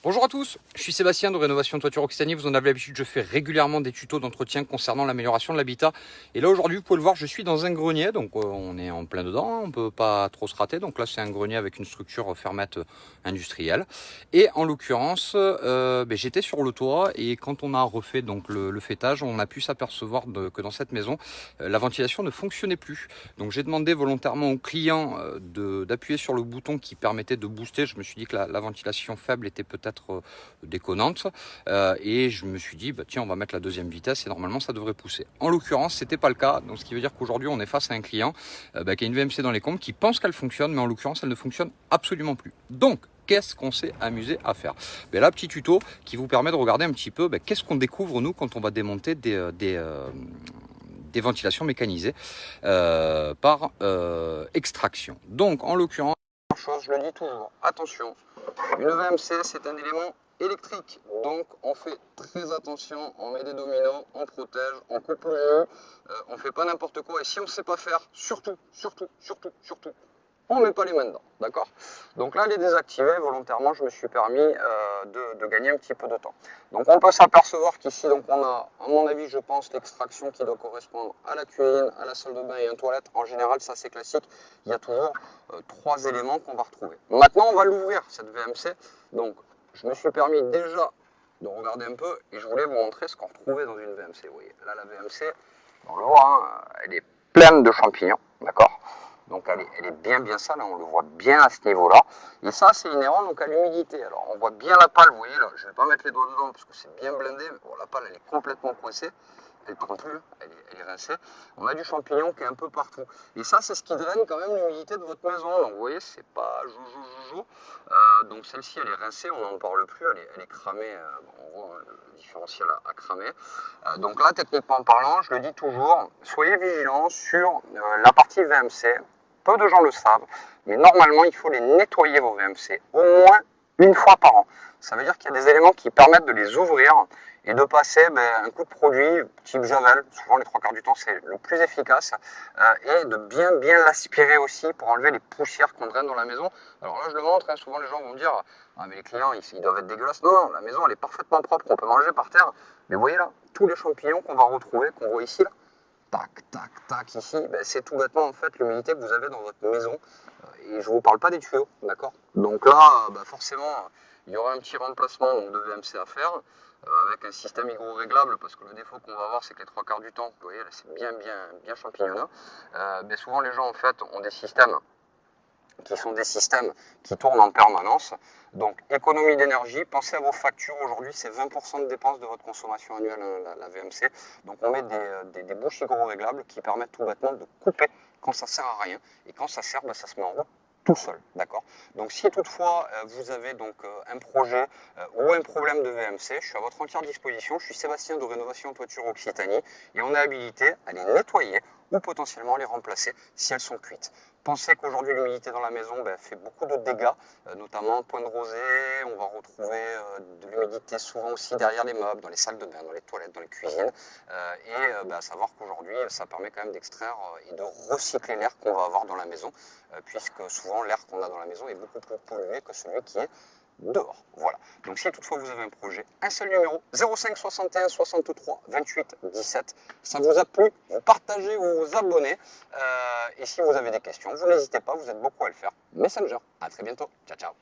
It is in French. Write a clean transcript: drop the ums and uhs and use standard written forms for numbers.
Bonjour à tous, je suis Sébastien de Rénovation Toiture Occitanie. Vous en avez l'habitude, je fais régulièrement des tutos d'entretien concernant l'amélioration de l'habitat. Et là aujourd'hui, vous pouvez le voir, je suis dans un grenier, donc on est en plein dedans, on ne peut pas trop se rater. Donc là, c'est un grenier avec une structure fermette industrielle. Et en l'occurrence, j'étais sur le toit et quand on a refait donc le fêtage, on a pu s'apercevoir que dans cette maison, la ventilation ne fonctionnait plus. Donc j'ai demandé volontairement au client d'appuyer sur le bouton qui permettait de booster. Je me suis dit que la ventilation faible était peut-être déconnante et je me suis dit tiens, on va mettre la deuxième vitesse et normalement ça devrait pousser. En l'occurrence, c'était pas le cas, donc ce qui veut dire qu'aujourd'hui on est face à un client qui a une VMC dans les combles, qui pense qu'elle fonctionne, mais en l'occurrence elle ne fonctionne absolument plus. Donc qu'est-ce qu'on s'est amusé à faire? Là, petit tuto qui vous permet de regarder un petit peu qu'est-ce qu'on découvre nous quand on va démonter des ventilations mécanisées par extraction. Donc en l'occurrence, je le dis toujours, attention, une VMC c'est un élément électrique, donc on fait très attention, on met des dominos, on protège, on coupe le jeu, on fait pas n'importe quoi, et si on ne sait pas faire, surtout, on ne met pas les mains dedans, d'accord? Donc là, les désactiver, volontairement, je me suis permis de gagner un petit peu de temps. Donc on peut s'apercevoir qu'ici, donc on a, à mon avis, je pense, l'extraction qui doit correspondre à la cuisine, à la salle de bain et à une toilette. En général, ça c'est classique, il y a toujours trois éléments qu'on va retrouver. Maintenant, on va l'ouvrir, cette VMC. Donc, je me suis permis déjà de regarder un peu et je voulais vous montrer ce qu'on retrouvait dans une VMC. Vous voyez, là, la VMC, on le voit, hein, elle est pleine de champignons, d'accord? Donc elle est bien sale, on le voit bien à ce niveau-là. Et ça, c'est inhérent donc à l'humidité. Alors on voit bien la pale, vous voyez là, je ne vais pas mettre les doigts dedans parce que c'est bien blindé, mais bon, la pale elle est complètement coincée. Elle ne prend plus, elle est rincée. On a du champignon qui est un peu partout. Et ça, c'est ce qui draine quand même l'humidité de votre maison. Donc vous voyez, c'est pas joujou. Donc celle-ci, elle est rincée, on n'en parle plus, elle est cramée. On voit le différentiel à cramer. Donc là, techniquement parlant, je le dis toujours, soyez vigilants sur la partie VMC. Peu de gens le savent, mais normalement, il faut les nettoyer vos VMC au moins une fois par an. Ça veut dire qu'il y a des éléments qui permettent de les ouvrir et de passer un coup de produit type Javel, souvent les trois quarts du temps c'est le plus efficace, et de bien l'aspirer aussi pour enlever les poussières qu'on draine dans la maison. Alors là je le montre, hein, souvent les gens vont me dire ah mais les clients ils doivent être dégueulasses. Non, la maison elle est parfaitement propre, on peut manger par terre, mais vous voyez là, tous les champignons qu'on va retrouver, qu'on voit ici là, tac, ici, c'est tout bêtement en fait l'humidité que vous avez dans votre maison, et je ne vous parle pas des tuyaux, d'accord? Donc là, forcément, il y aura un petit remplacement donc, de VMC à faire, avec un système hygro-réglable, parce que le défaut qu'on va avoir, c'est que les trois quarts du temps, vous voyez, là c'est bien champignonneux, souvent les gens en fait ont des systèmes qui sont des systèmes qui tournent en permanence. Donc économie d'énergie, pensez à vos factures, aujourd'hui c'est 20% de dépenses de votre consommation annuelle, la VMC. Donc on met des bouches hygro-réglables qui permettent tout bêtement de couper quand ça sert à rien, et quand ça sert, ça se met en route tout seul, d'accord? Donc si toutefois vous avez donc un projet ou un problème de VMC, je suis à votre entière disposition. Je suis Sébastien de Rénovation Toiture Occitanie et on est habilité à les nettoyer ou potentiellement les remplacer si elles sont cuites. Pensez qu'aujourd'hui l'humidité dans la maison fait beaucoup de dégâts, notamment point de rosée, on va retrouver de l'humidité souvent aussi derrière les meubles, dans les salles de bain, dans les toilettes, dans les cuisines, à savoir qu'aujourd'hui ça permet quand même d'extraire et de recycler l'air qu'on va avoir dans la maison, puisque souvent l'air qu'on a dans la maison est beaucoup plus pollué que celui qui est dehors. Voilà. Donc si toutefois vous avez un projet, un seul numéro, 05 61 63 28 17. Ça vous a plu, vous partagez, vous vous abonnez. Et si vous avez des questions, vous n'hésitez pas, vous êtes beaucoup à le faire. Messenger. À très bientôt. Ciao, ciao.